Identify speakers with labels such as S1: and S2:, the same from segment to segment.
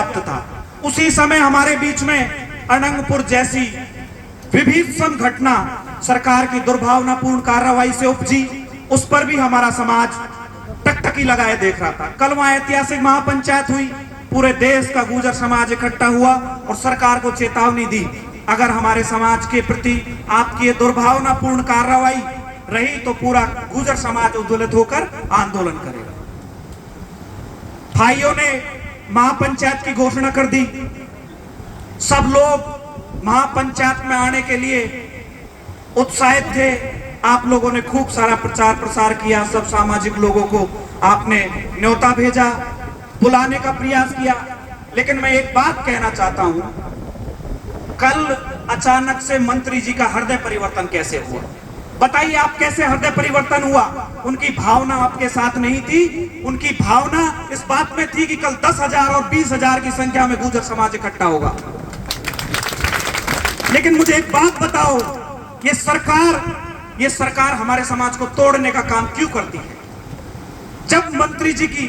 S1: व्याप्त था। उसी समय हमारे बीच में अनंगपुर जैसी विभीषण घटना सरकार की दुर्भावनापूर्ण कार्रवाई से उपजी। उस पर भी हमारा समाज टकटकी लगाए देख रहा था। कल वहां ऐतिहासिक महापंचायत हुई, पूरे देश का गुर्जर समाज इकट्ठा हुआ और सरकार को चेतावनी दी, अगर हमारे समाज के प्रति आपकी ये दुर्भावनापूर्ण कार्रवाई रही तो पूरा गुर्जर समाज उद्दोलित होकर आंदोलन करेगा। भाइयों ने महापंचायत की घोषणा कर दी। सब लोग महापंचायत में आने के लिए उत्साहित थे। आप लोगों ने खूब सारा प्रचार प्रसार किया, सब सामाजिक लोगों को आपने न्योता भेजा, बुलाने का प्रयास किया। लेकिन मैं एक बात कहना चाहता हूं, कल अचानक से मंत्री जी का हृदय परिवर्तन कैसे हुआ? बताइए आप, कैसे हृदय परिवर्तन हुआ? उनकी भावना आपके साथ नहीं थी। उनकी भावना इस बात में थी कि कल 10,000 और 20,000 की संख्या में गुर्जर समाज इकट्ठा होगा। लेकिन मुझे एक बात बताओ, ये सरकार हमारे समाज को तोड़ने का काम क्यों करती है? जब मंत्री जी की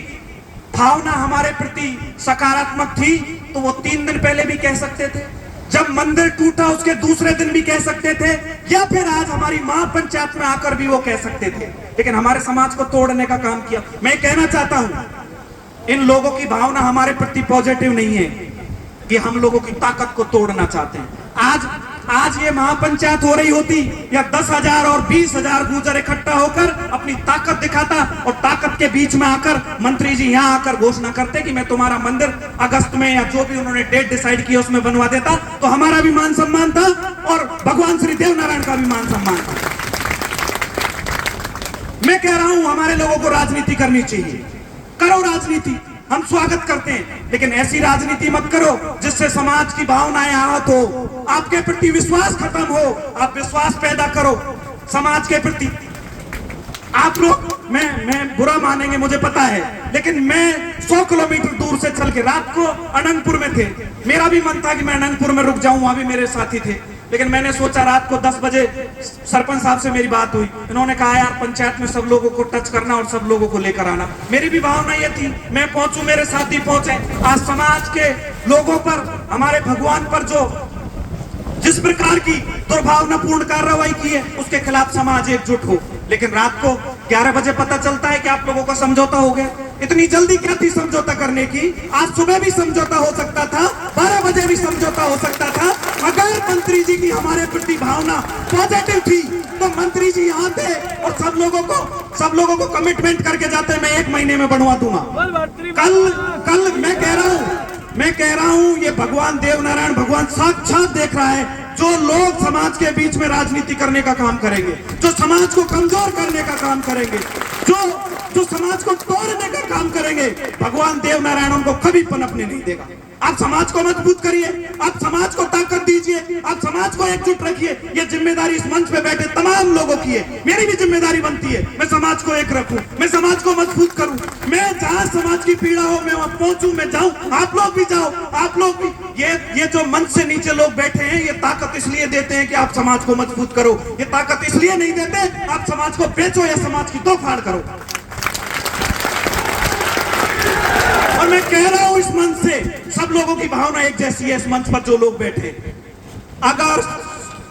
S1: भावना हमारे प्रति सकारात्मक थी तो वो 3 दिन पहले भी कह सकते थे, जब मंदिर टूटा उसके दूसरे दिन भी कह सकते थे, या फिर आज हमारी महापंचायत में आकर भी वो कह सकते थे। लेकिन हमारे समाज को तोड़ने का काम किया। मैं कहना चाहता हूं, इन लोगों की भावना हमारे प्रति पॉजिटिव नहीं है कि हम लोगों की ताकत को तोड़ना चाहते हैं। आज ये महापंचायत हो रही होती या 10,000 और 20,000 गुर्जर इकट्ठा होकर अपनी ताकत दिखाता और ताकत के बीच में आकर मंत्री जी यहां आकर घोषणा करते कि मैं तुम्हारा मंदिर अगस्त में या जो भी उन्होंने डेट डिसाइड की उसमें बनवा देता, तो हमारा भी मान सम्मान था और भगवान श्री देव नारायण का भी मान सम्मान था। मैं कह रहा हूं हमारे लोगों को राजनीति करनी चाहिए, करो राजनीति, हम स्वागत करते हैं, लेकिन ऐसी राजनीति मत करो जिससे समाज की भावनाएं आहत हो, आपके प्रति विश्वास खत्म हो। आप विश्वास पैदा करो समाज के प्रति। आप लोग मैं बुरा मानेंगे मुझे पता है, लेकिन मैं 100 किलोमीटर दूर से चल के रात को अनंगपुर में थे। मेरा भी मन था कि मैं अनंगपुर में रुक जाऊं, वहां भी मेरे साथी थे, लेकिन मैंने सोचा रात को 10 बजे सरपंच साहब से मेरी बात हुई। इन्होंने कहा यार पंचायत में सब लोगों को टच करना और सब लोगों को लेकर आना। मेरी भी भावना ये थी मैं पहुंचूं, मेरे साथी पहुंचे। आज समाज के लोगों पर, हमारे भगवान पर जो जिस प्रकार की दुर्भावनापूर्ण कार्रवाई की है उसके खिलाफ समाज एकजुट हो। लेकिन रात को 11 बजे पता चलता है कि आप लोगों का समझौता हो गया। इतनी जल्दी क्या थी समझौता करने की? आज सुबह भी समझौता हो सकता था, 12 बजे भी समझौता हो सकता था। अगर मंत्री जी की हमारे प्रति भावना पॉजिटिव थी तो मंत्री जी यहाँ थे और सब लोगों को कमिटमेंट करके जाते, मैं 1 महीने में बनवा दूंगा। कल मैं कह रहा हूं ये भगवान देव नारायण, भगवान साक्षात देख रहा है। जो लोग समाज के बीच में राजनीति करने का काम करेंगे, जो समाज को कमजोर करने का काम करेंगे, जो समाज को तोड़ने का काम करेंगे, भगवान देव नारायण उनको कभी पनपने नहीं देगा। आप समाज को मजबूत करिए, आप समाज को ताकत दीजिए, आप समाज को एकजुट रखिए। ये जिम्मेदारी इस मंच पे बैठे तमाम लोगों की है, मेरी भी जिम्मेदारी बनती है। मैं समाज को एक रखूं, मैं समाज को मजबूत करूं, मैं जहां समाज की पीड़ा हो मैं वहां पहुंचूं, मैं जाऊं, आप लोग भी जाओ, आप लोग भी। ये जो मंच से नीचे लोग बैठे हैं ये ताकत इसलिए देते हैं कि आप समाज को मजबूत करो। ये ताकत इसलिए नहीं देते आप समाज को बेचो या समाज की तोड़फाड़ करो। और मैं कह रहा हूं इस मंच से, सब लोगों की भावना एक जैसी है। इस मंच पर जो लोग बैठे, अगर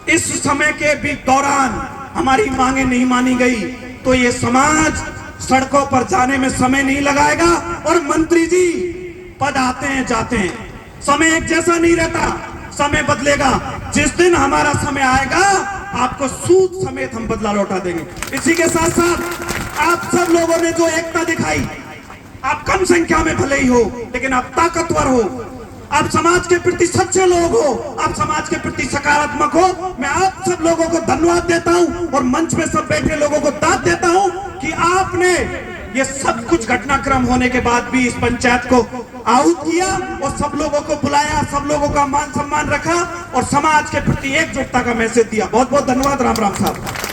S1: इस समय के भी दौरान हमारी मांगे नहीं मानी गई तो ये समाज सड़कों पर जाने में समय नहीं लगाएगा। और मंत्री जी पद आते हैं जाते हैं, समय एक जैसा नहीं रहता, समय बदलेगा। जिस दिन हमारा समय आएगा आपको सूद समेत हम बदला लौटा देंगे। इसी के साथ साथ आप सब लोगों ने जो एकता दिखाई, आप कम संख्या में भले ही हो लेकिन आप ताकतवर हो, आप समाज के प्रति सच्चे लोग हो, आप समाज के प्रति सकारात्मक हो। मैं आप सब लोगों को धन्यवाद देता हूं और मंच में सब बैठे लोगों को दाद देता हूं कि आपने ये सब कुछ घटनाक्रम होने के बाद भी इस पंचायत को आहूत किया और सब लोगों को बुलाया, सब लोगों का मान सम्मान रखा और समाज के प्रति एकजुटता का मैसेज दिया। बहुत बहुत धन्यवाद। राम राम साहब।